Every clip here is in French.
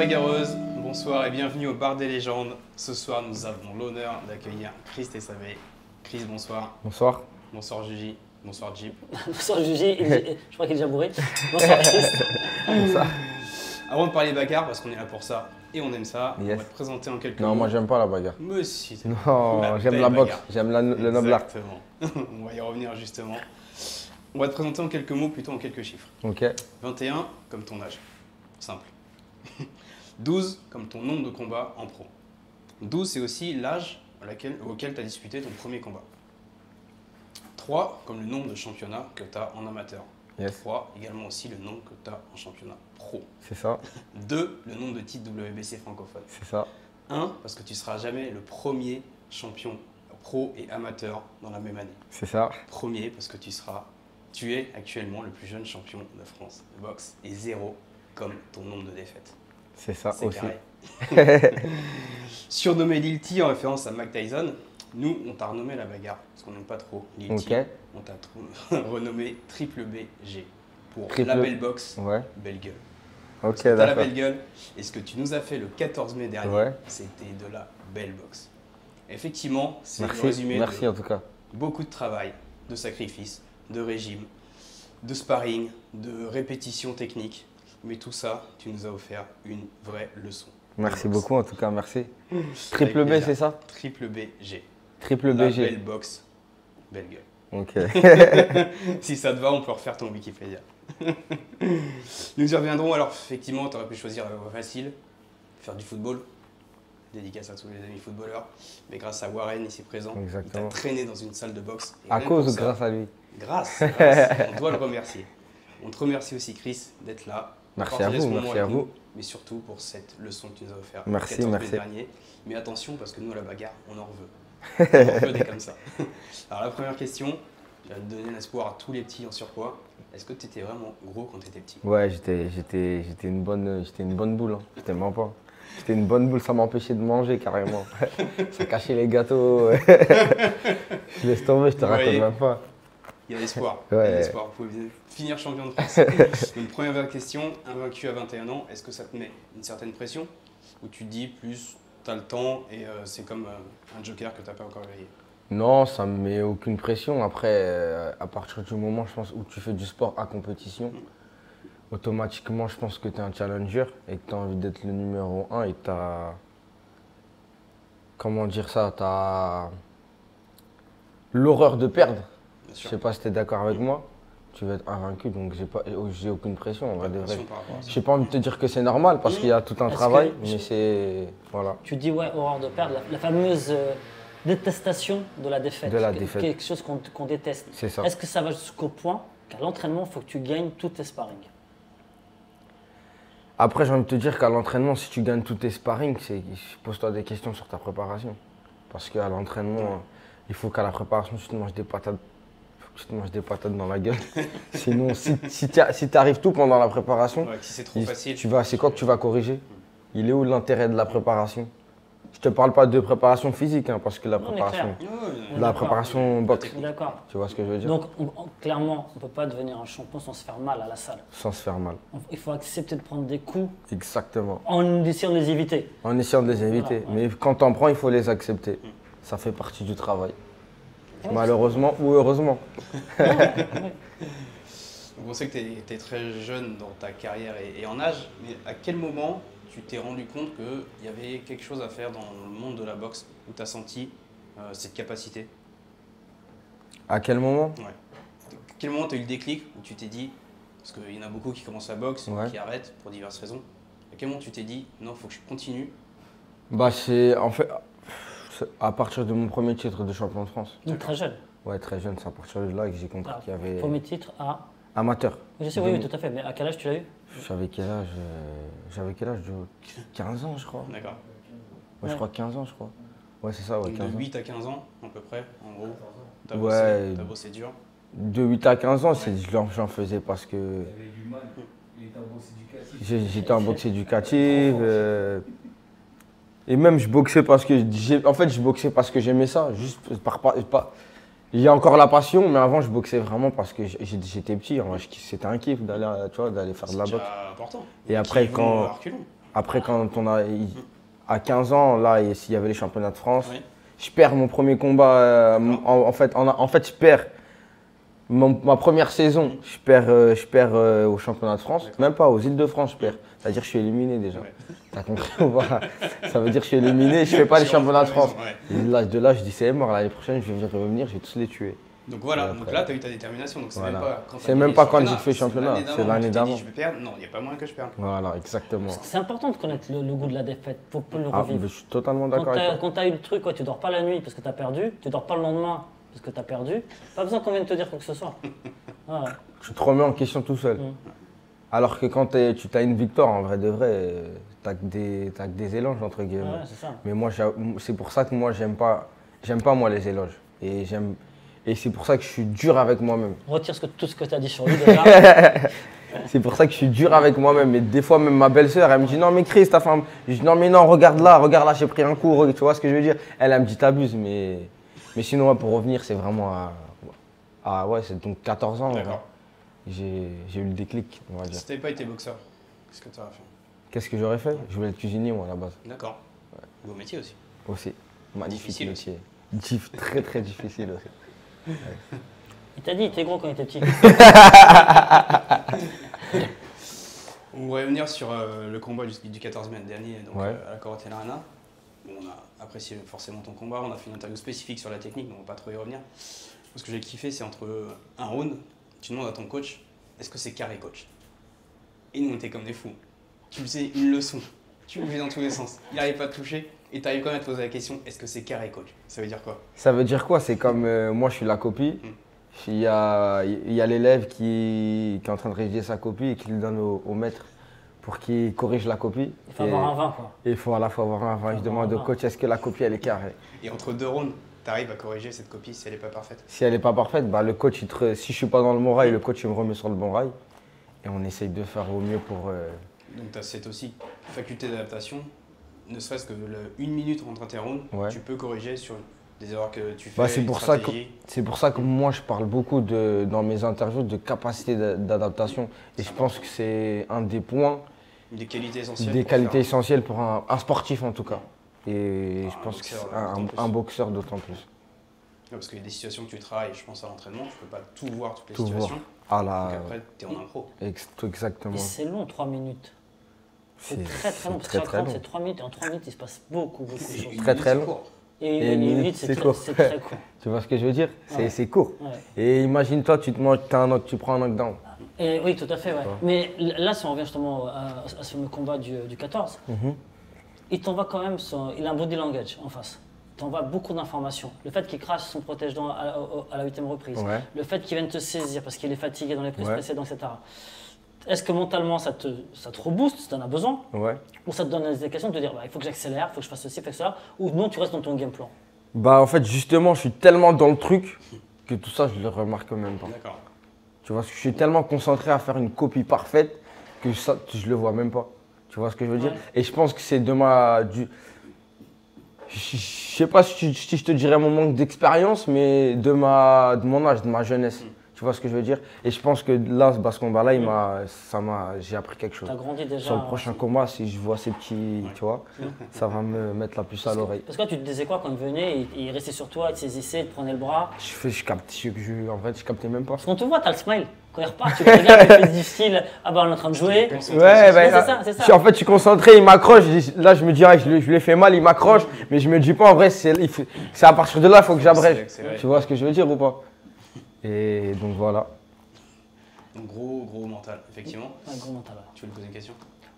bagarreuses, bonsoir et bienvenue au Bar des légendes. Ce soir, nous avons l'honneur d'accueillir Chris Tessavé. Chris, bonsoir. Bonsoir. Bonsoir Juji. Bonsoir Jeep. Bonsoir Juji, je crois qu'il est déjà bourré. Bonsoir Chris. Bonsoir. Avant de parler bagarre, parce qu'on est là pour ça et on aime ça, Yes. on va te présenter en quelques Non, mots. moi j'aime pas la bagarre. Mais si, c'est Non, j'aime belle la boxe, bagarre. j'aime le noble art. Exactement. On va y revenir justement. On va te présenter en quelques mots, plutôt en quelques chiffres. Ok. 21 comme ton âge. Simple. 12 comme ton nombre de combats en pro. 12 c'est aussi l'âge auquel tu as disputé ton premier combat. 3 comme le nombre de championnats que tu as en amateur. Yes. 3 également aussi le nombre que tu as en championnat pro. C'est ça, 2 le nombre de titres WBC francophones. c'est ça. 1 parce que tu seras jamais le premier champion pro et amateur dans la même année. C'est ça. Premier parce que tu es actuellement le plus jeune champion de France de boxe et 0 comme ton nombre de défaites. C'est ça C'est aussi. carré. Surnommé Lil T en référence à Mike Tyson, nous on t'a renommé la bagarre parce qu'on n'aime pas trop Lil Ok. T. On t'a renommé Triple BG pour Triple- la belle boxe, Ouais. belle gueule. Ok, T'as la d'accord. belle gueule et ce que tu nous as fait le 14 mai dernier, Ouais. c'était de la belle boxe. Effectivement, c'est le Merci, résumé merci de en tout cas. beaucoup de travail, de sacrifice, de régime, de sparring, de répétition technique. Mais tout ça, tu nous as offert une vraie leçon. Merci de boxe. beaucoup en tout cas, merci. Avec Triple B, plaisir. c'est ça? Triple BG. Triple La BG. belle boxe, belle gueule. Ok. Si ça te va, on peut refaire ton Wikipédia. Nous y reviendrons. Alors, effectivement, tu aurais pu choisir la voie facile, faire du football. Dédicace à tous les amis footballeurs. Mais grâce à Warren, ici présent, il t'a Exactement. traîné dans une salle de boxe. Et À rien cause pour ou ça- grâce à lui? Grâce, on doit le remercier. On te remercie aussi, Chris, d'être là. Merci partager à vous, ce moment merci avec à nous, vous. Mais surtout pour cette leçon que tu nous as offerte Merci, le 14 mai merci. dernier. Mais attention, parce que nous, à la bagarre, on en veut. On en veut des comme ça. Alors, la première question, je vais te donner l'espoir à tous les petits en surpoids. Est-ce que tu étais vraiment gros quand tu étais petit? Ouais, j'étais une bonne boule. Hein. J'étais même pas. J'étais une bonne boule, ça m'empêchait de manger carrément. Ça cachait les gâteaux. Je laisse tomber, je te raconte Ouais. même pas. Il y a l'espoir. Ouais. Il y a l'espoir. Vous pouvez finir champion de France. Donc, première question, invaincu à 21 ans, est-ce que ça te met une certaine pression? Ou tu te dis plus, tu as le temps et c'est comme un joker que tu n'as pas encore grillé? Non, ça me met aucune pression. Après, à partir du moment, je pense, où tu fais du sport à compétition, automatiquement, je pense que tu es un challenger et que tu as envie d'être le numéro 1 et que tu as. Comment dire ça? Tu as l'horreur de perdre. Bien Je sûr. sais pas si tu es d'accord avec moi. Tu vas être invaincu, donc j'ai aucune pression. En vrai de vrai. Attention par rapport à ça. J'ai pas envie de te dire que c'est normal parce qu'il y a tout un Est-ce travail, que- mais c'est. Voilà. Tu dis ouais, horreur de perdre, la fameuse détestation de la défaite. De la défaite. Quelque chose qu'on déteste. C'est ça. Est-ce que ça va jusqu'au point qu'à l'entraînement, il faut que tu gagnes tous tes sparring? Après, j'ai envie de te dire qu'à l'entraînement, si tu gagnes tous tes sparring, pose-toi des questions sur ta préparation. Parce qu'à l'entraînement, il faut qu'à la préparation, tu te manges des patates. Tu te manges des patates dans la gueule. Sinon, si tu arrives tout pendant la préparation, Ouais, si c'est trop facile. c'est quoi que tu vas corriger? Il est où l'intérêt de la préparation? Je te parle pas de préparation physique, hein, parce que la On est préparation, clair. Ouais, la D'accord. préparation boxe. Je suis d'accord. Tu vois ce que je veux dire? Donc, clairement, on ne peut pas devenir un champion sans se faire mal à la salle. Sans se faire mal. Il faut accepter de prendre des coups Exactement. en essayant de les éviter. En essayant de les éviter. Voilà, Mais quand t'en prends, il faut les accepter. Ça fait partie du travail. Malheureusement ou heureusement. Donc on sait que tu es très jeune dans ta carrière et en âge, mais à quel moment tu t'es rendu compte qu'il y avait quelque chose à faire dans le monde de la boxe où tu as senti cette capacité? À quel moment? Ouais. À quel moment tu as eu le déclic où tu t'es dit, parce qu'il y en a beaucoup qui commencent la boxe, Ouais. qui arrêtent pour diverses raisons, à quel moment tu t'es dit, non, il faut que je continue? Bah c'est en fait à partir de mon premier titre de champion de France. Donc, très jeune. Ouais, très jeune, c'est à partir de là que j'ai compris Ah, qu'il y avait Premier titre à. amateur. Je sais, oui, oui, tout à fait. Mais à quel âge tu l'as eu? J'avais quel âge? J'avais quel âge? 15 ans, je crois. D'accord. Ouais, je crois 15 ans, je crois. Ouais, c'est ça, ouais, Donc 15 de ans. 8 à 15 ans, à peu près, en gros. T'as Ouais. bossé dur. De 8 à 15 ans, j'en faisais parce que Il était en boxe éducatif. j'étais en boxe éducative. Et même je boxais parce que je boxais parce que j'aimais ça. Juste il y a encore la passion, mais avant je boxais vraiment parce que j'étais petit. C'était un kiff d'aller faire de la C'est boxe. déjà important. Et après Qui vont quand à reculons. Après, à 15 ans, là, s'il y avait les championnats de France, Oui. je perds mon premier combat. En fait, je perds ma première saison. Je perds au championnat de France. Même pas, aux Îles-de-France, je perds. C'est-à-dire que je suis éliminé déjà. Ouais. T'as compris ou pas? Ça veut dire que je suis éliminé, je fais pas les championnats de France. Ouais. Et de là, je dis c'est mort. L'année prochaine, je vais revenir, je vais tous les tuer. Donc voilà, Et donc après- là, tu as eu ta détermination. Donc c'est Voilà. même pas quand, C'est même pas quand j'ai fait championnat, c'est l'année Tu t'es dit, d'avant. je vais perdre. Non, il n'y a pas moyen que je perde. Voilà, exactement. C'est important de connaître le goût de la défaite pour le Ah, revivre. je suis totalement Quand d'accord avec toi. quand t'as eu le truc, ouais, tu dors pas la nuit parce que t'as perdu, tu dors pas le lendemain parce que t'as perdu. Pas besoin qu'on vienne te dire quoi que ce soit. Ouais. Tu te remets en question tout seul. Mm. Alors que quand tu as une victoire, en vrai de vrai, t'as que des éloges, entre guillemets. Ouais, c'est ça. Mais moi, c'est pour ça que moi, j'aime pas moi les éloges. Et c'est pour ça que je suis dur avec moi-même. Retire tout ce que tu as dit sur lui déjà. C'est pour ça que je suis dur avec moi-même. Et des fois, même ma belle-sœur, elle me dit non, mais Chris, ta femme. Je dis non, mais non, regarde là, j'ai pris un coup. Tu vois ce que je veux dire? Elle me dit t'abuses. Mais sinon, ouais, pour revenir, c'est vraiment ouais, c'est donc 14 ans. D'accord. J'ai eu le déclic, on va dire. Si tu n'avais pas été boxeur, qu'est-ce que tu aurais fait? Qu'est-ce que j'aurais fait? Je voulais être cuisinier, moi, à la base. D'accord. Beau métier aussi. Aussi. Magnifique Difficile métier. Très, très difficile aussi. Il t'a dit, il était gros quand il était petit. On va venir sur le combat du 14 mai dernier donc, Ouais. à la Corotel Arena. Bon, on a apprécié forcément ton combat, on a fait une interview spécifique sur la technique, donc on va pas trop y revenir. Ce que j'ai kiffé, c'est entre un round, tu demandes à ton coach, est-ce que c'est carré coach? Et nous on était comme des fous. Tu faisais une leçon, tu bougeais dans tous les sens, il n'arrive pas à te toucher, et tu arrives quand même à te poser la question, est-ce que c'est carré coach? Ça veut dire quoi? Ça veut dire quoi? C'est comme moi, je suis la copie. Il y a l'élève qui est en train de rédiger sa copie et qui le donne au maître pour qu'il corrige la copie. Il faut avoir un 20 quoi. Et il faut à la fois avoir un 20. Je demande au coach, est-ce que la copie, elle est carrée? Et entre deux rounds, tu arrives à corriger cette copie si elle n'est pas parfaite? Si elle n'est pas parfaite, bah, le coach, si je suis pas dans le bon rail, le coach il me remet sur le bon rail. Et on essaye de faire au mieux pour… Donc tu as cette aussi faculté d'adaptation, ne serait-ce que une minute entre tes rounds, Ouais. tu peux corriger sur des erreurs que tu fais, Bah, c'est une pour ça stratégie. que moi je parle beaucoup dans mes interviews de capacité d'adaptation. Et je pense que c'est un des points, Des qualités essentielles. des pour qualités faire- essentielles pour un sportif en tout cas. Et je Un pense que boxeur, c'est d'autant plus. un boxeur d'autant plus. Ouais, parce qu'il y a des situations que tu travailles, je pense à l'entraînement, tu peux pas tout voir, toutes les Tout voir. situations. Ah Donc là, après, tu es en impro. exactement. Et c'est long, 3 minutes. C'est très c'est très long. très, Chaque très round, long. c'est 3 minutes. Et en 3 minutes, il se passe beaucoup de choses. Très, très long. court. Et une une minute, minute, c'est c'est court. très court. Tu vois ce que je veux dire? Ouais. C'est court. Ouais. Et imagine-toi, tu prends un knockdown. Et, oui, tout à fait. Ouais. Mais là, si on revient justement à ce fameux combat du 14, il t'envoie quand même il a un body language en face. Il t'envoie beaucoup d'informations. Le fait qu'il crache son protège-dents à la 8e reprise. Ouais. Le fait qu'il vienne te saisir parce qu'il est fatigué dans les prises Ouais. précédentes, etc. Est-ce que mentalement ça te rebooste si tu en as besoin? Ouais. Ou ça te donne des indications de te dire bah, il faut que j'accélère, il faut que je fasse ceci, il faut que ça? Ou non, tu restes dans ton game plan? Bah en fait, justement, je suis tellement dans le truc que tout ça, je le remarque même pas. D'accord. Tu vois, je suis tellement concentré à faire une copie parfaite que ça, je le vois même pas. Tu vois ce que je veux dire? Ouais. Et je pense que c'est de je sais pas si je te dirais mon manque d'expérience, mais de mon âge, de ma jeunesse. Tu vois ce que je veux dire? Et je pense que là, ce combat-là, j'ai appris quelque chose. Tu as grandi déjà. Sur le prochain combat, si je vois ces petits, tu vois, ça va me mettre la puce à l'oreille. Parce que là, tu te disais quoi quand il venait, il restait sur toi, il te saisissait, il te prenait le bras. En fait, je captais même pas. Parce qu'on te voit, t'as le smile. Quand il repart, tu le regardes, tu fais du style ah bah on est en train de jouer. Ouais, c'est ça, c'est ça. En fait, je suis concentré, il m'accroche. Là, je me dis, ah, je lui ai fait mal, il m'accroche. Mais je me dis pas, en vrai, c'est à partir de là, il faut que j'abrège. accélérer. Tu vois ce que je veux dire ou pas? Et donc voilà. Donc gros mental, effectivement. Ouais, gros mental, ouais. Tu veux me poser une question?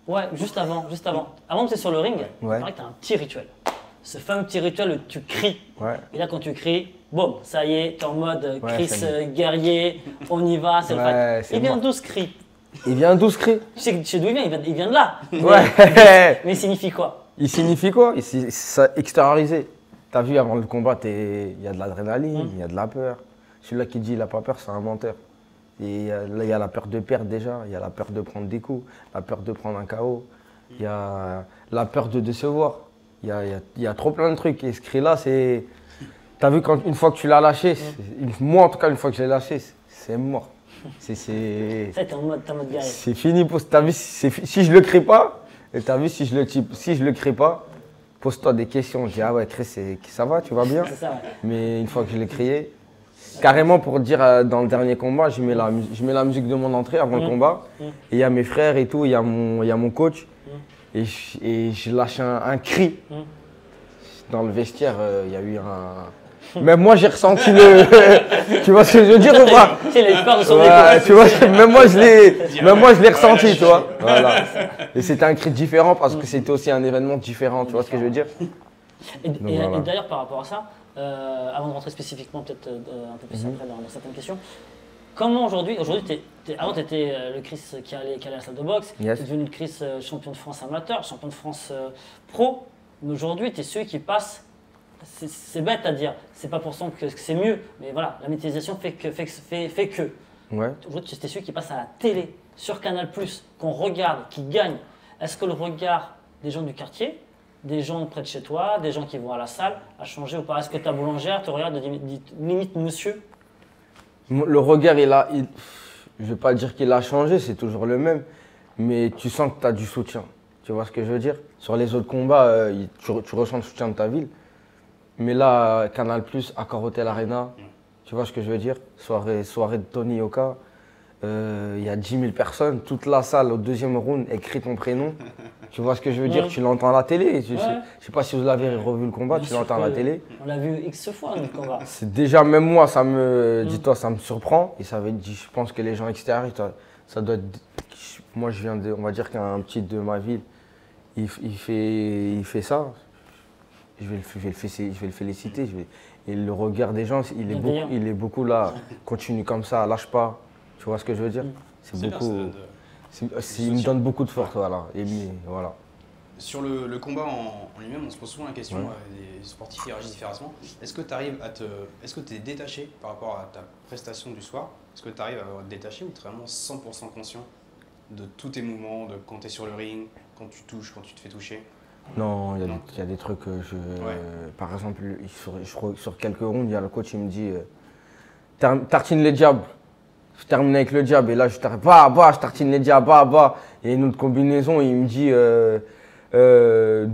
Ouais, juste avant. Avant que tu es sur le ring, Ouais. il paraît que tu as un petit rituel. Ce fameux petit rituel où tu cries. Ouais. Et là, quand tu cries, boum, ça y est, tu es en mode Ouais, Chris ça y guerrier, on y va, c'est Ouais, le fight. c'est Il vient moi. d'où ce cri? Il vient d'où ce cri? Tu sais d'où il vient? Il vient de là. Ouais. Mais il signifie quoi? Il signifie quoi? Ça extérioriser. T'as vu, avant le combat, il y a de l'adrénaline, il y a de la peur. Celui-là qui dit il n'a pas peur, c'est un menteur. Et là, il y a la peur de perdre déjà, il y a la peur de prendre des coups, la peur de prendre un KO, il y a la peur de décevoir. Il y a trop plein de trucs. Et ce cri-là, c'est… T'as vu, une fois que tu l'as lâché, moi en tout cas, une fois que je l'ai lâché, c'est mort. Ça, t'es en mode guerrier. C'est fini. T'as vu, si je le crie pas, Et t'as vu, si je le crée pas, pose-toi des questions. Je dis, ah ouais, Chris, ça va, tu vas bien? C'est ça, ouais. Mais une fois que je l'ai créé, carrément pour dire dans le dernier combat, je mets la musique de mon entrée avant le combat. Et il y a mes frères et tout, il y a mon coach. Et je lâche un cri. Dans le vestiaire, il y a eu un. Même moi, j'ai ressenti le. Tu vois ce que je veux dire ou pas? Il a eu peur de son Ouais, écho. tu vois, même moi, je l'ai ressenti, tu vois. Voilà. Et c'était un cri différent parce que c'était aussi un événement différent, tu vois ce que je veux dire? Et voilà. d'ailleurs, par rapport à ça, avant de rentrer spécifiquement peut-être un peu plus après dans certaines questions, comment aujourd'hui, avant tu étais le Chris qui allait à la salle de boxe, Yes. tu es devenu le Chris champion de France amateur, champion de France pro, mais aujourd'hui tu es celui qui passe, c'est bête à dire, c'est pas pour ça que c'est mieux, mais voilà, la médiatisation fait que. Ouais. Aujourd'hui tu es celui qui passe à la télé, sur Canal+, qu'on regarde, qui gagne. Est-ce que le regard des gens du quartier, des gens près de chez toi, des gens qui vont à la salle, a changé ou pas? Est-ce que ta boulangère te regarde limite monsieur? Le regard, je vais pas dire qu'il a changé, c'est toujours le même. Mais tu sens que tu as du soutien. Tu vois ce que je veux dire? Sur les autres combats, tu ressens le soutien de ta ville. Mais là, Canal+, Accor Hotel Arena, tu vois ce que je veux dire? Soirée de Tony Yoka, il y a 10 000 personnes, toute la salle au deuxième round écrit ton prénom. Tu vois ce que je veux dire? Tu l'entends à la télé. Je sais pas si vous avez revu le combat, tu l'entends à la télé. On l'a vu X fois le combat. C'est déjà, même moi, dis-toi, ça me surprend. Et ça veut dire, je pense que les gens extérieurs, ça doit être. Moi, je viens on va dire qu'un petit de ma ville, il fait ça. Je vais le féliciter. Et le regard des gens, il est beaucoup là. Continue comme ça, lâche pas. Tu vois ce que je veux dire? C'est beaucoup. Il me donne beaucoup de force, voilà. Et voilà. Sur le combat en lui-même, on se pose souvent la question, les sportifs qui réagissent différemment. Est-ce que tu es détaché par rapport à ta prestation du soir? Est-ce que tu arrives à te détacher ou tu es vraiment 100% conscient de tous tes mouvements, de quand tu es sur le ring, quand tu touches, quand tu te fais toucher? Non, il y a des trucs que par exemple, sur quelques rounds, il y a le coach qui me dit tartine les diables. Je termine avec le diable et là je tartine les diables, Et une autre combinaison, il me dit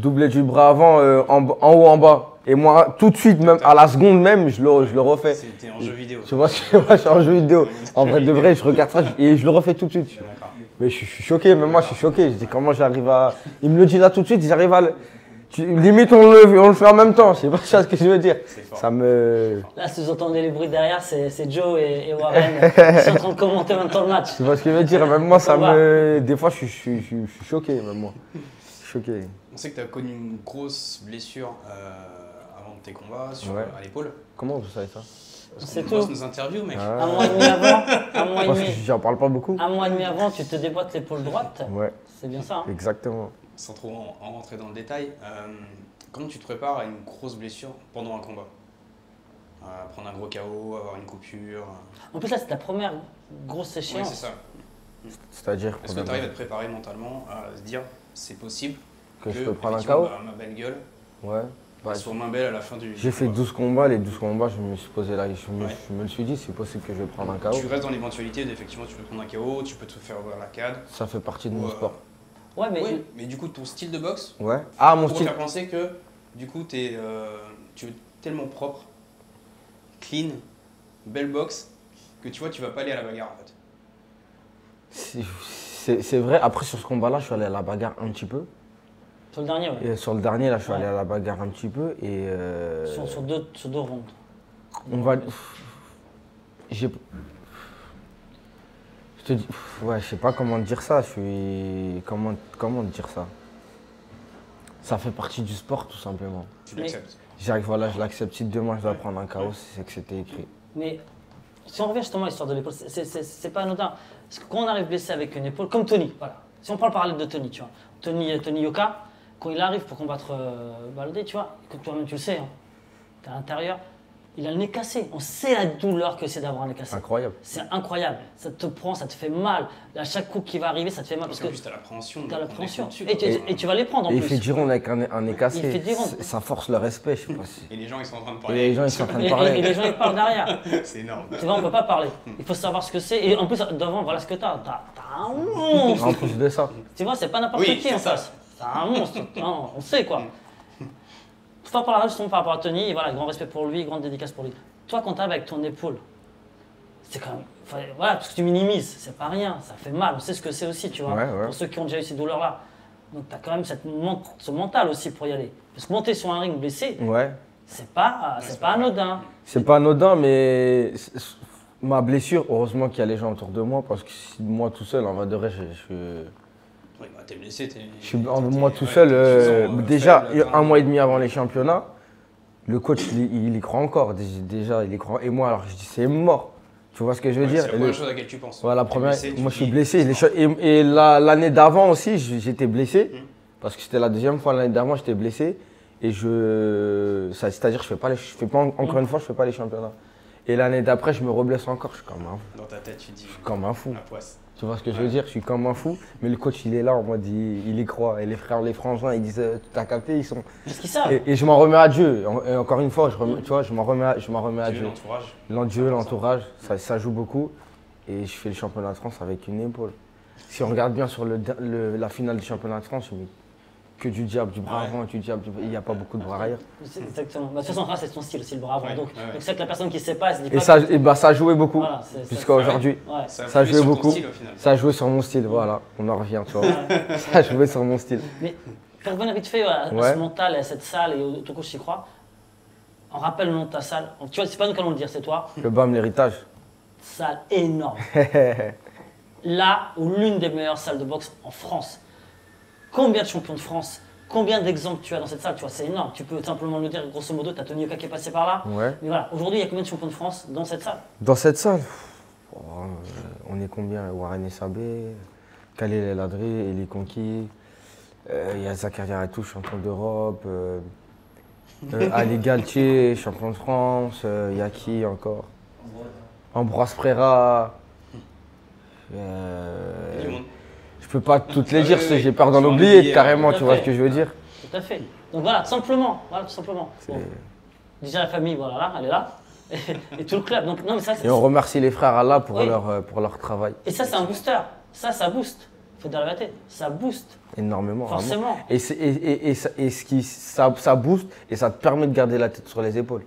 doublé du bras avant, en haut, en bas. Et moi, tout de suite, même à la seconde même, je le refais. C'était en jeu vidéo. Tu vois, je suis en jeu vidéo. En vrai de vrai, je regarde ça et je le refais tout de suite. Mais je suis choqué, même moi je suis choqué. Je dis comment j'arrive à. Il me le dit là tout de suite, j'arrive à. Limite on le fait en même temps, je sais pas ce que je veux dire. Ça me. Là, si vous entendez les bruits derrière, c'est Joe et Warren qui sont en train de commenter en même temps le match. Tu vois ce que je veux dire, même moi ça me. Des fois je suis choqué, même moi. Je suis choqué. On sait que tu as connu une grosse blessure avant de tes combats à l'épaule. Comment vous savez ça? C'est tout. tout. Nos interviews, mec. Un mois et demi avant, Parce que j'en parle pas beaucoup. un mois et demi avant, tu te déboîtes l'épaule droite. Ouais. C'est bien ça. Hein. Exactement. Sans trop en rentrer dans le détail, comment tu te prépares à une grosse blessure pendant un combat? Prendre un gros KO, avoir une coupure. En plus là, c'est ta première grosse Oui, échéance. c'est ça. C'est-à-dire. Est-ce que tu arrives à te préparer mentalement, à se dire c'est possible que je peux prendre un effectivement, KO? ma belle gueule Ouais. soit moins belle à la fin du J'ai fait combat. 12 combats, les 12 combats, je me suis posé là, je me suis dit c'est possible que je vais prendre un KO. Tu restes dans l'éventualité d'effectivement tu peux prendre un KO, tu peux te faire ouvrir la CAD. Ça fait partie de mon Ou, sport. Ouais, mais Oui, mais du coup ton style de boxe, Ouais. Ah, mon pour style. faire penser que du coup tu es tellement propre, clean, belle boxe, que tu vois tu vas pas aller à la bagarre en fait. C'est vrai, après sur ce combat-là, je suis allé à la bagarre un petit peu. sur le dernier, ouais. Et sur le dernier, là, je suis allé à la bagarre un petit peu. Et Sur deux rounds. on va. Je te dis. Ouais, je sais pas comment dire ça. Comment dire ça? Ça fait partie du sport, tout simplement. Tu l'acceptes. Voilà, je l'accepte. Si demain je dois prendre un KO, c'est que c'était écrit. Mais si on revient justement à l'histoire de l'épaule, c'est pas anodin. Parce que quand on arrive blessé avec une épaule, comme Tony, voilà. Si on parle parallèle de Tony, tu vois. Tony Yoka, quand il arrive pour combattre Baldé, tu vois, que toi-même tu le sais, hein, t'es à l'intérieur, il a le nez cassé. On sait la douleur que c'est d'avoir un nez cassé. Incroyable. C'est incroyable. Ça te prend, ça te fait mal. À chaque coup qui va arriver, ça te fait mal. Parce Parce qu'en que plus t'as l'appréhension. t'as l'appréhension. dessus, Et tu vas les prendre en Et il plus. fait du rond avec un nez cassé. Il fait du rond. Ça force le respect, je sais pas si. Et les gens ils sont en train de Et parler. les gens ils sont en train de Et parler. les gens ils parlent derrière. C'est énorme. Tu vois, on peut pas parler. Il faut savoir ce que c'est. Et en plus, devant, voilà ce que t'as. T'as un monstre. En plus de ça. Tu vois, c'est pas n'importe Oui, qui c'est en ça. face. C'est un monstre, non, on sait quoi. Fort par la justement par rapport à Tony, et voilà, grand respect pour lui, grande dédicace pour lui. Toi, quand tu avec ton épaule, c'est quand même. Voilà, parce que tu minimises, c'est pas rien, ça fait mal, on sait ce que c'est aussi, tu vois, pour ceux qui ont déjà eu ces douleurs-là. Donc tu as quand même ce mental aussi pour y aller. Parce que monter sur un ring blessé, c'est pas anodin. C'est pas anodin, mais ma blessure, heureusement qu'il y a les gens autour de moi, parce que si moi tout seul, en vrai de vrai, Oui, bah t'es blessé, moi tout seul, déjà un mois et demi avant les championnats, le coach il y croit encore. Déjà, il y croit. Et moi, alors je dis c'est mort. Tu vois ce que je veux dire? C'est la première chose à laquelle tu penses. Voilà, moi je suis blessé. Et l'année d'avant aussi, j'étais blessé. Parce que c'était la deuxième fois l'année d'avant, j'étais blessé. Et c'est-à-dire, je fais pas encore une fois, je fais pas les championnats. Et l'année d'après, je me reblesse encore. Je suis comme un fou. Dans ta tête, tu dis. Je suis comme un fou. La poisse. Tu vois ce que je veux dire? Je suis comme un fou. Mais le coach, il est là en mode, il y croit. Et les frères, les frangins, ils disent, t'as capté, ils sont. Parce qu'ils savent. Et je m'en remets à Dieu. Et encore une fois, tu vois, je m'en remets à Dieu. L'entourage. L'entourage, ça joue beaucoup. Et je fais le championnat de France avec une épaule. Si on regarde bien sur la finale du championnat de France, je mets que du diable, du bras avant, il n'y a pas beaucoup de bras arrière. Exactement. Bah, de toute façon, c'est ton style aussi, le bras avant. Donc c'est vrai que la personne qui ne sait pas, elle se dit pas. Et ça a joué beaucoup. Voilà, jusqu'à aujourd'hui. Ça a joué beaucoup. Ça a joué sur mon style, voilà. On en revient, tu vois. Ça a joué sur mon style. Mais pour revenir vite fait à ce mental, à cette salle et au ton coach, j'y crois. On rappelle le nom de ta salle. Tu vois, c'est pas nous qui allons le dire, c'est toi. Le BAM, l'héritage. Salle énorme. Là où l'une des meilleures salles de boxe en France. Combien de champions de France, combien d'exemples tu as dans cette salle? Tu vois, c'est énorme. Tu peux simplement nous dire, grosso modo, tu as Tony Yoka qui est passé par là. Ouais. Mais voilà, aujourd'hui, il y a combien de champions de France dans cette salle? Dans cette salle, on est combien? Warren Essabé, Khalil El Adri, Eli Konki, il y a Zakaria Atou, champion d'Europe, Ali Galtier, champion de France, il y a qui encore? Ambroise Frera. Je peux pas toutes les dire, j'ai peur d'en oublier carrément, tu vois ce que je veux dire? Tout à fait. Donc voilà, simplement. Bon. Déjà la famille, voilà, là, elle est là. Et tout le club. Donc, non, mais ça, et on remercie les frères Allah pour leur travail. Et ça, c'est un booster. Ça booste. Faut dire la vérité. Ça booste. Énormément. Forcément. Ça booste et ça te permet de garder la tête sur les épaules.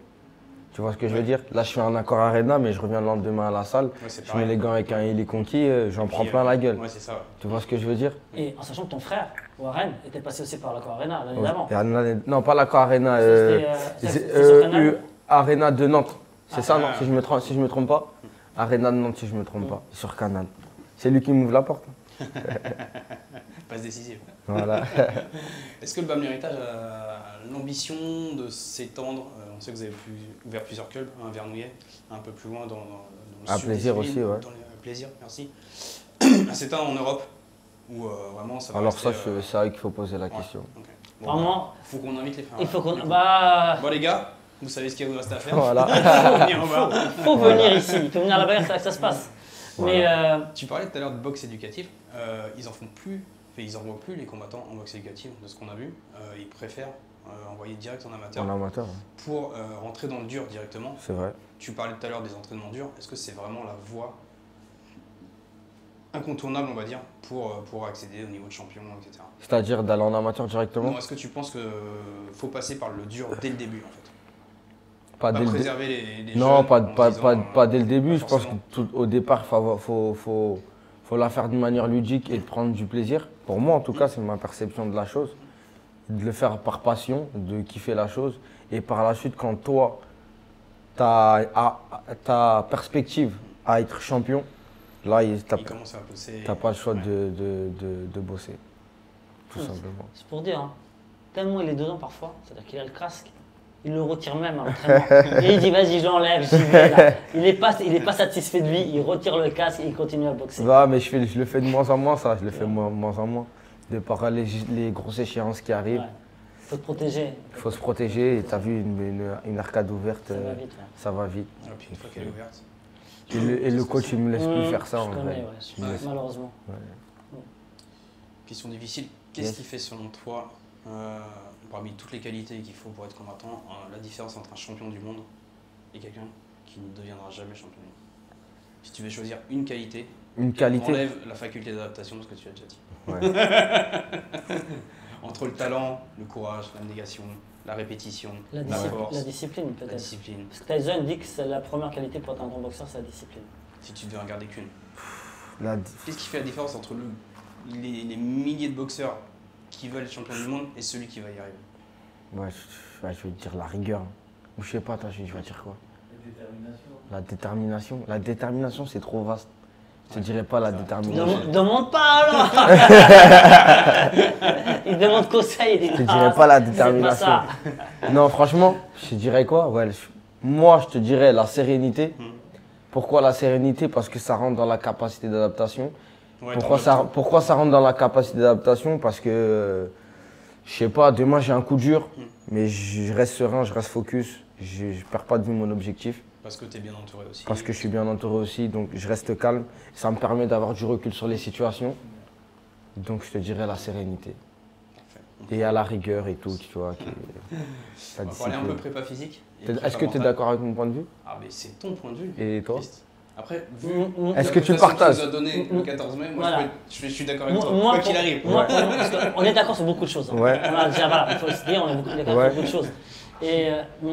Tu vois ce que je veux dire? Là, je fais un accord arena, mais je reviens le lendemain à la salle. Je mets les gants avec un Eli Konki, j'en prends plein la gueule. Ouais, c'est ça. Tu vois ce que je veux dire? Et en sachant que ton frère, Warren, était passé aussi par l'accord arena l'année d'avant. Non, pas l'accord arena. Arena de Nantes. C'est ça, non? Si je me trompe pas. Arena de Nantes, si je me trompe pas. Sur Canal. C'est lui qui m'ouvre la porte. Passe décisive. Voilà. Est-ce que le BAM L'Héritage a l'ambition de s'étendre? On sait que vous avez ouvert plusieurs clubs, un Vernouillet, un peu plus loin dans le sud. Plaisir aussi, ouais. Plaisir, merci. À s'éteindre en Europe où vraiment ça va. Alors rester, c'est vrai qu'il faut poser la question. Okay. Bon, vraiment, faut qu'on invite les frères. Il faut qu'on. Bon les gars, vous savez ce qu'il vous reste à faire. Voilà. Il faut venir ici, il faut venir là-bas, c'est là que ça se passe. Voilà. Mais tu parlais tout à l'heure de boxe éducative, ils en font plus. Ils n'envoient plus les combattants en boxe éducative, de ce qu'on a vu. Ils préfèrent envoyer direct en amateur. En amateur. Pour rentrer dans le dur directement. C'est vrai. Tu parlais tout à l'heure des entraînements durs. Est-ce que c'est vraiment la voie incontournable, on va dire, pour accéder au niveau de champion, etc. C'est-à-dire d'aller en amateur directement? Non, est-ce que tu penses qu'il faut passer par le dur dès le début, en fait? Pas préserver les non, jeunes pas dès le début. Je pense qu'au départ, il faut la faire de manière ludique et de prendre du plaisir. Pour moi, en tout cas, c'est ma perception de la chose. De le faire par passion, de kiffer la chose. Et par la suite, quand toi, tu as perspective à être champion, là, tu n'as pas le choix de bosser. Tout simplement. C'est pour dire, hein, tellement il est dedans parfois, c'est-à-dire qu'il a le casque. Il le retire même à l'entraînement. Et il dit vas-y, je l'enlève, j'y vais là. Il n'est pas satisfait de lui, il retire le casque et il continue à boxer. Bah, mais je le fais de moins en moins, ça. Je le fais de moins en moins. De par les grosses échéances qui arrivent. Il faut te protéger. Il faut se protéger. Et tu as vu une arcade ouverte, ça va vite. Et puis une fois qu'elle est ouverte. Et le coach, il ne me laisse plus faire ça. Malheureusement. Question difficile. Qu'est-ce qui fait selon toi, parmi toutes les qualités qu'il faut pour être combattant, la différence entre un champion du monde et quelqu'un qui ne deviendra jamais champion du monde? Si tu veux choisir une qualité, enlève la faculté d'adaptation de ce que tu as déjà dit. Ouais. Entre le talent, le courage, l'abnégation, la répétition, La, la force, la discipline, la peut-être. discipline. Parce que Tyson dit que c'est la première qualité pour être un bon boxeur, c'est la discipline. Si tu devais en garder qu'une. La- Qu'est-ce qui fait la différence entre les milliers de boxeurs qui veulent être champion du monde et celui qui va y arriver? Ouais, je vais dire la rigueur. Ou je sais pas, toi, je vais dire quoi? La détermination. La détermination. La détermination, c'est trop vaste. Je te dirais pas la ça. détermination. Demande pas alors. Il demande conseil. Il dit, Je te dirais pas la détermination. C'est pas ça. Non, franchement, je te dirais quoi? Ouais, moi, je te dirais la sérénité. Pourquoi la sérénité? Parce que ça rentre dans la capacité d'adaptation. Ouais, Pourquoi ça rentre dans la capacité d'adaptation? Parce que, je sais pas, demain j'ai un coup dur, mais je reste serein, je reste focus, je perds pas de vue mon objectif. Parce que tu es bien entouré aussi. Parce que je suis bien entouré aussi, donc je reste calme. Ça me permet d'avoir du recul sur les situations. Donc je te dirais la sérénité. Parfait. Et à la rigueur et tout, tu vois. On va parler un peu prépa physique. et Est-ce que tu es prépa mentale. d'accord avec mon point de vue? Ah, mais c'est ton point de vue. Et toi? Christ. Après, vu Est-ce la que tu le prestation partages? qu'il nous a donné le 14 mai, moi Voilà. je suis d'accord avec toi. Quoi qu'il arrive. Moi, parce qu'on est d'accord sur beaucoup de choses. hein. Ouais. On a déjà, voilà, il faut le dire, on est d'accord Ouais. sur beaucoup de choses. Et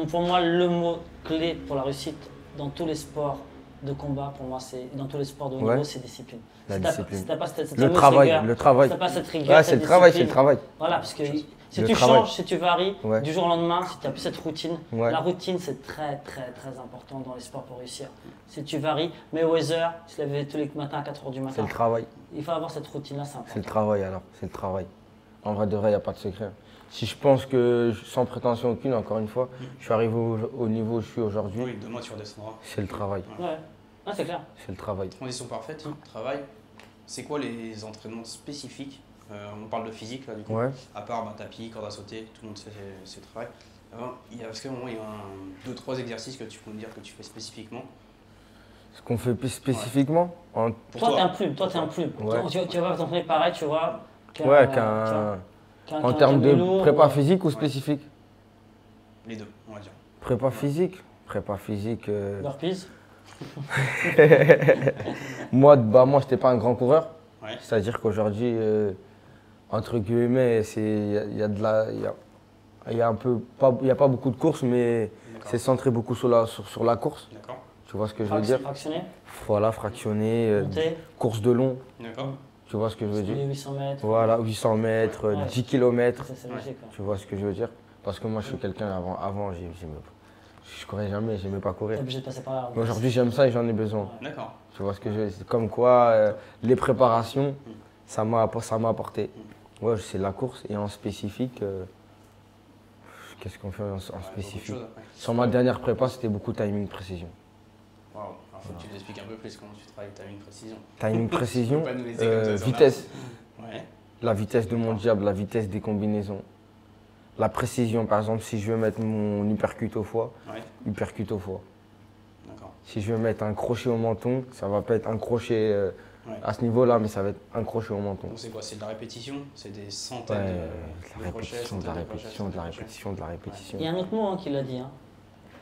pour moi, le mot clé pour la réussite dans tous les sports de combat, pour moi, c'est dans tous les sports de haut Ouais. niveau, c'est discipline. La Si t'as- discipline. si t'as pas cette Le fameuse travail, rigueur, le travail. si t'as pas cette rigueur, Ouais, c'est cette le travail, c'est le discipline, travail. Voilà, parce que si Le tu travail. changes, si tu varies, Ouais. du jour au lendemain, si tu n'as plus cette routine, Ouais. la routine c'est très très très important dans les sports pour réussir. Si tu varies, Mayweather, il se lève tous les matins à 4h du C'est matin. le travail. Il faut avoir cette routine-là, c'est C'est le important. travail alors, c'est le travail. En vrai de vrai, il n'y a pas de secret. Si je pense que, sans prétention aucune, encore une fois, je suis arrivé au niveau où je suis aujourd'hui, Oui, demain tu redescendras. c'est le travail. Ouais, ah, c'est clair. C'est le travail. Transition parfaite, travail. C'est quoi les entraînements spécifiques On parle de physique là du coup. Ouais. À part tapis, corde à sauter, tout le monde fait ses travail. Est-ce qu'à un moment il y a 2-3 exercices que tu peux me dire que tu fais spécifiquement? Ce qu'on fait spécifiquement en... Pour Toi, t'es un plume, toi, t'es un plume. Ouais. Tu vas t'entraîner pareil, tu vois. Ouais, en termes de lourd, prépa ouais. physique ou spécifique? Les deux, on va dire. Prépa physique. Prépa physique. Burpees. Moi, moi, je n'étais pas un grand coureur. Ouais. C'est-à-dire qu'aujourd'hui, entre guillemets, il y a de la, il y a un peu pas, il y a pas beaucoup de courses, mais D'accord. c'est centré beaucoup sur la course. D'accord. Tu vois ce que je veux dire? Fractionné, Voilà, fractionné, monté, course de long. D'accord. Tu vois ce que je veux dire? les 800 mètres. Voilà, 800 mètres, Ouais. 10 km. C'est logique. quoi. Tu vois ce que je veux dire? Parce que moi, je suis quelqu'un avant, je courais jamais, j'aimais pas T'es courir. obligé de passer par là. Mais aujourd'hui, j'aime ça et j'en ai besoin. D'accord. Tu vois ce que je veux dire? C'est comme quoi, les préparations, ça m'a apporté. Ouais, c'est la course et en spécifique, qu'est-ce qu'on fait en Ouais, beaucoup de spécifique? choses après. Sur ma dernière prépa, c'était beaucoup timing précision. Waouh. Alors faut que tu nous expliques un peu plus comment tu travailles ta une précision. Timing précision, Tu peux pas nous laisser comme ça, ça vitesse, Ouais. la vitesse de mon diable, la vitesse des combinaisons. La précision, par exemple, si je veux mettre mon uppercut au foie, Ouais. uppercut au foie. D'accord. Si je veux mettre un crochet au menton, ça va pas être un crochet Ouais. à ce niveau-là, mais ça va être un crochet au menton. Donc c'est quoi? C'est de la répétition? C'est des Ouais, centaines de de la crochets, répétition, de la centaines crochets, répétition, de la centaines de répétition, de la répétition. Il y a un autre mot qu'il a dit, hein.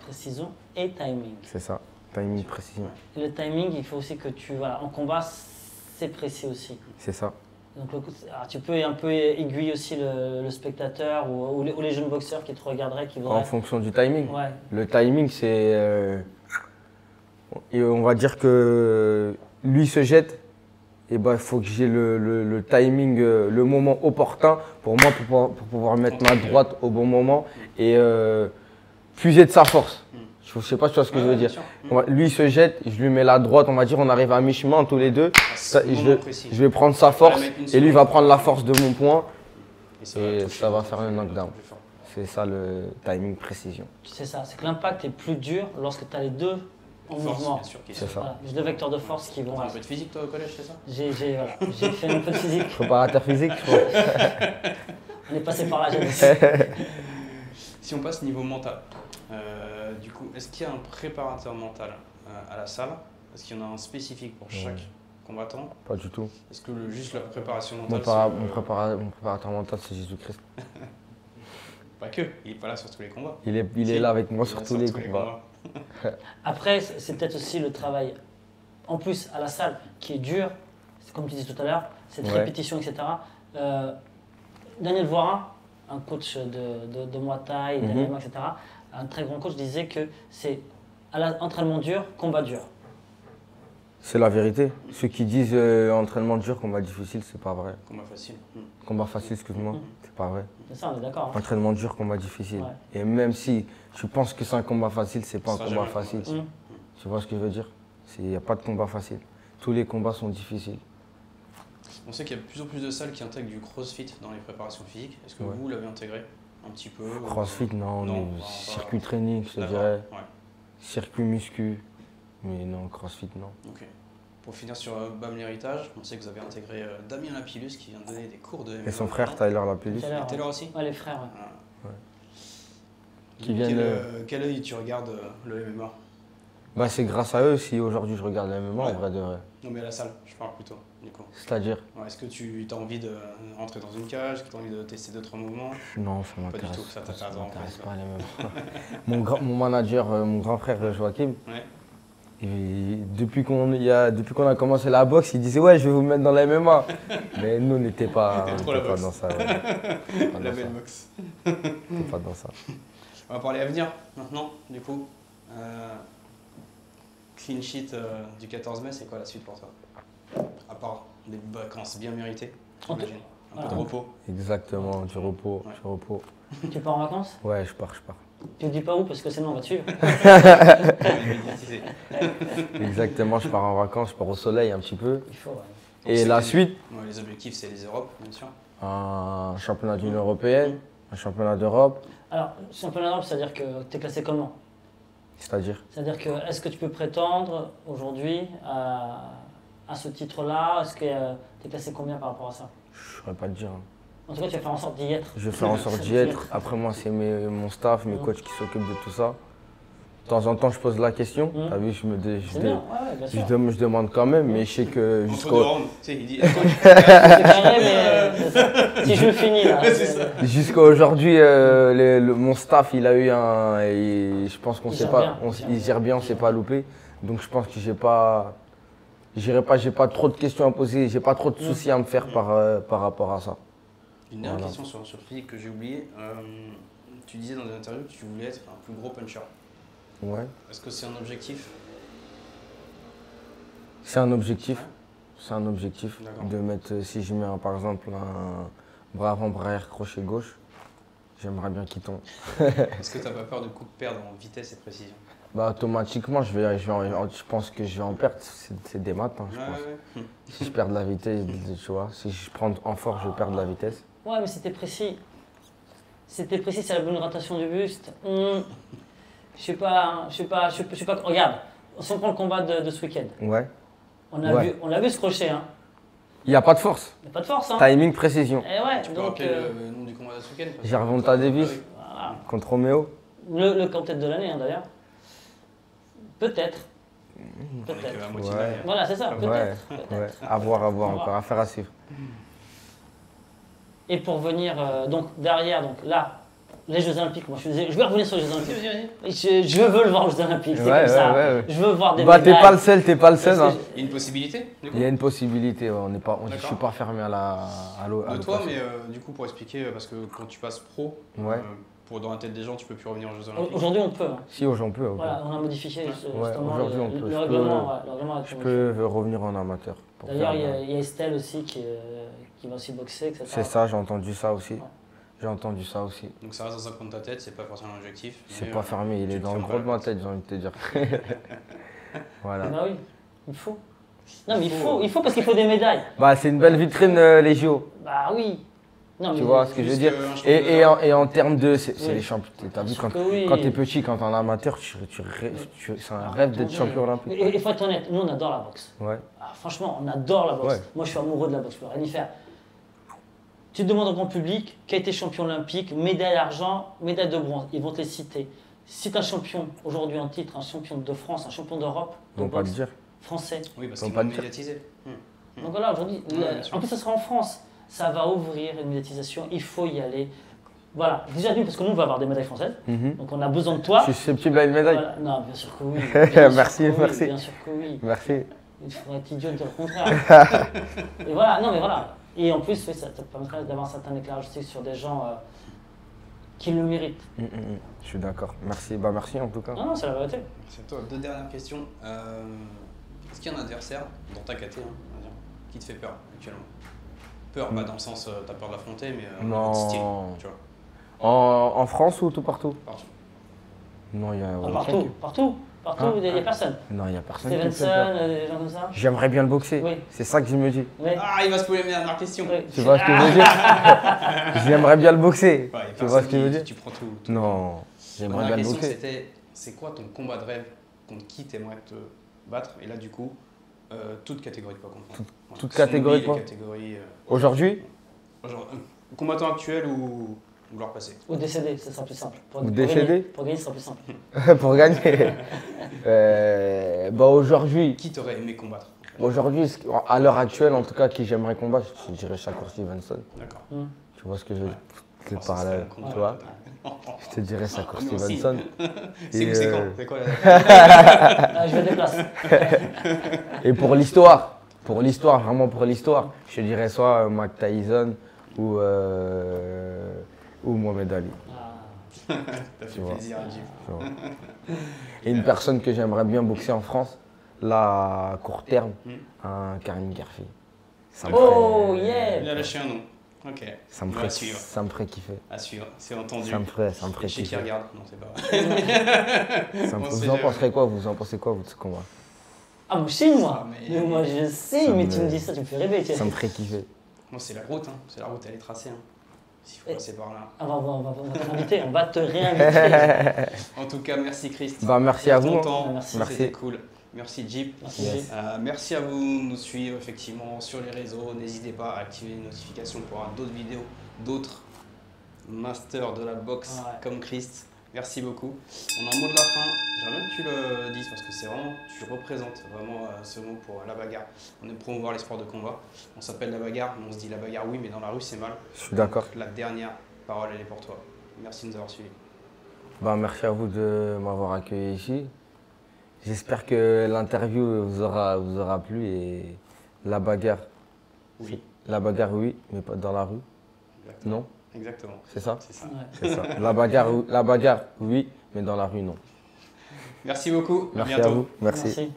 Précision et timing. C'est ça, timing précision. Et le timing, il faut aussi que tu. Voilà, en combat, c'est précis aussi. C'est ça. Donc, alors, tu peux un peu aiguiller aussi le spectateur ou les jeunes boxeurs qui te regarderaient, qui En voudraient. fonction du timing. Ouais, Le timing, c'est. Et on va dire que lui se jette, et ben, il faut que j'ai le timing, le moment opportun pour moi pour pouvoir mettre ma droite au bon moment et puiser de sa force. Je sais pas si tu vois ce que je veux dire. Lui il se jette, je lui mets la droite, on va dire, on arrive à mi-chemin tous les deux. Je vais prendre sa force et lui va prendre la force de mon poing et ça va faire un knockdown. C'est ça le timing précision. c'est ça. C'est que l'impact est plus dur lorsque tu as les deux en mouvement. Bien sûr, qui C'est ça. Voilà, les deux vecteurs de force qui vont. T'as un peu de physique toi au collège, c'est ça? J'ai fait un peu de physique. Préparateur physique, je crois. On est passé par là, j'ai dit. Si on passe niveau mental, du coup, est-ce qu'il y a un préparateur mental à la salle? Est-ce qu'il y en a un spécifique pour chaque combattant? Pas du tout. Est-ce que juste la préparation Mon mentale, préparateur mental, c'est Jésus-Christ. pas que, il est pas là sur tous les combats. Il Si, est là avec moi il est sur là tous les combats. Après, c'est peut-être aussi le travail, en plus à la salle, qui est dur, c'est comme tu disais tout à l'heure, cette Ouais. répétition, etc. Daniel Voirin, un coach de Muay Thai, d'MMA, etc., un très grand coach, disait que c'est entraînement dur, combat dur. C'est la vérité. Ceux qui disent entraînement dur, combat difficile, c'est pas vrai. Combat facile. Combat facile, excuse-moi, c'est pas vrai. C'est ça, on est d'accord. Hein. Entraînement dur, combat difficile. Ouais. Et même si tu penses que c'est un combat facile, c'est pas un Ça combat jamais un facile. combat Tu vois ce que je veux dire? Il n'y a pas de combat facile. Tous les combats sont difficiles. On sait qu'il y a de plus en plus de salles qui intègrent du crossfit dans les préparations physiques. Est-ce que Ouais. vous l'avez intégré un petit peu Crossfit, non, Non, mais pas- circuit training, je te D'accord. dirais. Ouais. Circuit muscu. Mais non, crossfit, non. Ok. Pour finir sur BAM l'héritage, on sait que vous avez intégré Damien Lapillus qui vient de donner des cours de MMA. Et son frère, Tyler Lapillus. Tout à l'heure, Taylor aussi Ouais, les frères, ouais. Ah. Qui viennent, Quel œil tu regardes le MMA? Bah, c'est grâce à eux si aujourd'hui je regarde la MMA, Ouais. en vrai de vrai. Non mais à la salle, je parle plutôt, du coup. C'est-à-dire, Ouais, est-ce que tu as envie de rentrer dans une cage? Est-ce que tu as envie de tester d'autres mouvements? non, ça du m'intéresse tout, ça t'intéresse vraiment m'intéresse pas. pas les MMA. Mon manager, mon grand frère Joachim, Ouais. et depuis qu'on a commencé la boxe, il disait ouais, je vais vous mettre dans la MMA. Mais nous, on n'était pas, T'aimes on trop était la pas boxe. dans ça. Ouais. On était pas La dans ça. belle boxe. On était pas dans ça. On va parler avenir maintenant, du coup. Clean sheet du 14 mai, c'est quoi la suite pour toi? À part des vacances bien méritées, j'imagine. Un peu de repos. Exactement, du repos, Ouais. du repos. Tu pars en vacances? Ouais, je pars. Tu ne dis pas où parce que sinon on va te suivre. Exactement, je pars en vacances, je pars au soleil un petit peu. Il faut, ouais. Et la suite, Ouais, les objectifs, c'est les Europes, bien sûr. un championnat d'Union européenne, un championnat d'Europe, Alors, championnat d'Europe, c'est-à-dire que tu es classé comment? c'est-à-dire. C'est-à-dire que est-ce que tu peux prétendre aujourd'hui à ce titre-là? Est-ce que tu es classé combien par rapport à ça? Je ne saurais pas te dire. Hein. En tout cas, tu vas faire en sorte d'y être. Je vais faire en sorte d'y être. Après moi, c'est mon staff, mes coachs qui s'occupent de tout ça. De temps en temps, je pose la question. T'as vu, C'est bien, ouais, bien sûr. je demande quand même, mais je sais que Entre deux jusqu'au rounds, tu sais, il dit. C'est carré, mais si je le finis là. C'est ça. jusqu'à aujourd'hui, mon staff, il a eu un. Et je pense qu'on Il sait gère pas. bien, Il gère bien, on ne s'est pas loupé. Donc je pense que j'ai pas trop de questions à poser, j'ai pas trop de soucis à me faire par rapport à ça. Une dernière Voilà. question sur le physique que j'ai oublié. Tu disais dans une interview que tu voulais être un plus gros puncher. Ouais. Est-ce que c'est un objectif? C'est un objectif. C'est un objectif D'accord. de mettre, si je mets par exemple un bras avant, bras arrière, crochet gauche, j'aimerais bien qu'il tombe. Est-ce que tu n'as pas peur de perdre en vitesse et précision? Bah, automatiquement, je pense que je vais en perdre. C'est des maths, hein, je pense. Ouais. Si je perds de la vitesse, tu vois, si je prends en force, je perds de la vitesse. Ouais, mais c'était précis. C'était précis, c'est la bonne rotation du buste. Je sais pas. Regarde, si on prend le combat de ce week-end, Ouais. on a vu ce crochet, hein. Il n'y a pas de force. Il n'y a pas de force, hein. Timing, précision. Et ouais, Tu peux donc. rappeler le nom du combat de ce week-end? Gervonta Davis Voilà. contre Roméo. Le camp tête de l'année, hein, d'ailleurs. Peut-être. Avec Peut-être. à moitié Ouais. derrière. Voilà, c'est ça, Ouais, peut-être. ouais. À voir encore, affaire à suivre. Et pour venir, donc derrière, donc là, les Jeux Olympiques, moi je vais revenir sur les Jeux Olympiques. Je veux le voir aux Jeux Olympiques, c'est Ouais, comme ça. ouais. Je veux voir des Bah, t'es médailles. pas le seul, Parce que hein. Il y a une possibilité du coup Il y a une possibilité, ouais, je D'accord. suis pas fermé à de l'occasion. toi, mais du coup pour expliquer, parce que quand tu passes pro, Ouais. dans la tête des gens, tu peux plus revenir aux Jeux Olympiques. Aujourd'hui, on peut. Hein. Si, j'en peux. Voilà, on a modifié justement aujourd'hui, on peut. le Je règlement. peux- Ouais, le règlement a été Je modifié. peux revenir en amateur. pour D'ailleurs, faire- il y a Estelle aussi qui va aussi boxer, etc. C'est ça, j'ai entendu ça aussi. Ouais. J'ai entendu ça aussi. Donc ça reste dans un coin de ta tête, c'est pas forcément un objectif. C'est mais, pas fermé, il tu est te dans le fermes gros pas de ma tête, j'ai envie de te dire. Voilà. Bah oui, il faut. Non, mais il faut parce qu'il faut des médailles. Bah, c'est une belle vitrine, les JO. Bah oui. Non, Tu mais vois ce que je veux plus dire qu'un championnat et en termes de. C'est Oui. les champions. T'as vu, sûr quand que oui. t'es petit, quand t'es en amateur, c'est un rêve d'être champion olympique. Et il faut être honnête, nous on adore la boxe. Ouais. Ah, franchement, on adore la boxe. Ouais. Moi je suis amoureux de la boxe, je peux rien y faire. Tu te demandes au grand public qui a été champion olympique, médaille d'argent, médaille de bronze, ils vont te les citer. Si tu un champion aujourd'hui en titre, un champion de France, un champion d'Europe, Ils de vont pas le boxe dire. français. Oui, parce Ils qu'ils vont pas vont le dire. médiatiser. Donc voilà, aujourd'hui, bien sûr. en plus ça sera en France, ça va ouvrir une médiatisation, il faut y aller. Voilà, déjà d'une parce que nous on va avoir des médailles françaises, Mhm. donc on a besoin de toi. Je suis susceptible à une médaille. Voilà. Non, bien sûr que oui. Bien Merci, sûr que oui, merci. Bien sûr que oui. Merci. Il faudrait être idiot de dire le contraire. Et voilà, non mais voilà, Et en plus, oui, ça te permettrait d'avoir un certain éclairage aussi sur des gens qui le méritent. Je suis d'accord. Merci. Bah, merci en tout cas. Non, c'est la vérité. C'est toi. Deux dernières questions. Est-ce qu'il y a un adversaire dans ta caté, hein, on va dire, qui te fait peur actuellement? Peur, pas dans le sens t'as peur de l'affronter, mais Non. votre style, tu vois. En France ou tout partout? Partout. Non, il y a aucun Partout, qui- partout, il n'y a personne. Non, il n'y a personne qui me fait Stevenson, peur. des gens comme ça. J'aimerais bien le boxer. Oui. C'est ça que je me dis. Oui. Ah, il va se poser mes dernières questions. Oui. Tu vois ce que je veux dire? J'aimerais bien le boxer. Ouais, Tu vois ce que je veux dire? Tu prends tout. Non, j'aimerais bien La le question boxer. c'était, c'est quoi ton combat de rêve contre qui t'aimerais te battre? Et là du coup, toute catégorie de poids confondue. Voilà. toute catégorie de les poids. catégories, Aujourd'hui? genre, combattant actuel ou gloire passée. Ou décédé, ce sera plus simple. Ou décédé? Pour gagner, ce sera plus simple. Pour gagner. Bah aujourd'hui, Qui t'aurais aimé combattre? à l'heure actuelle, en tout cas, qui j'aimerais combattre, je dirais Shakur Stevenson. D'accord. Tu vois ce que je veux dire? C'est Oh, ça par serait là, un combat. tu vois? Je te dirais Shakur Nous aussi. Stevenson. C'est Et, où, c'est quand? C'est quoi Je me déplace. Et pour l'histoire, vraiment pour l'histoire, je te dirais soit Mike Tyson ou Mohamed Ali. Ah. T'as fait Tu vois. plaisir à Jim. Tu vois. Et une personne que j'aimerais bien boxer en France, là, à court terme, un Karim Guerfi. Ça me Oh, ferait- yeah. Il a lâché un nom. Ok. Ça me On va ferait, suivre. ça me ferait kiffer. À suivre, c'est entendu. Ça me ferait Et je sais qui kiffer. regarde. Non, c'est pas vrai. Ça me- On Vous sait en jamais. penserez quoi? Vous en pensez quoi, vous, de ce combat? Ah, moi, je moi. Ah, mais- Mais moi, je sais, Ça mais me- tu me dis ça, tu me fais rêver. Tu sais. Ça me ferait kiffer. Moi, c'est la route. Hein. C'est la route, elle est tracée. Hein. S'il faut Et- passer par là. Ah, on va te réinviter, on va te réinviter. En tout cas, merci Christ. Bah, merci à Pour vous. ton hein. temps. Merci. C'était cool. Merci Jeep. Merci, Yes. Jay. Merci à vous de nous suivre effectivement sur les réseaux. N'hésitez pas à activer les notifications pour avoir d'autres vidéos, d'autres masters de la boxe Ouais. comme Christ. Merci beaucoup. On a un mot de la fin. J'aimerais bien que tu le dises parce que c'est vraiment, tu représentes vraiment ce mot pour la bagarre. On aime promouvoir les sports de combat. On s'appelle la bagarre, mais on se dit la bagarre oui, mais dans la rue c'est mal. Je suis d'accord. Donc, la dernière parole elle est pour toi. Merci de nous avoir suivis. Bah, merci à vous de m'avoir accueilli ici. J'espère que l'interview vous aura plu et la bagarre. Oui. La bagarre, oui, mais pas dans la rue. Exactement. Non, Exactement. c'est ça? C'est ça. Ouais. C'est ça. La bagarre, oui, mais dans la rue, non. Merci beaucoup. Merci à bientôt. à vous. Merci. Merci.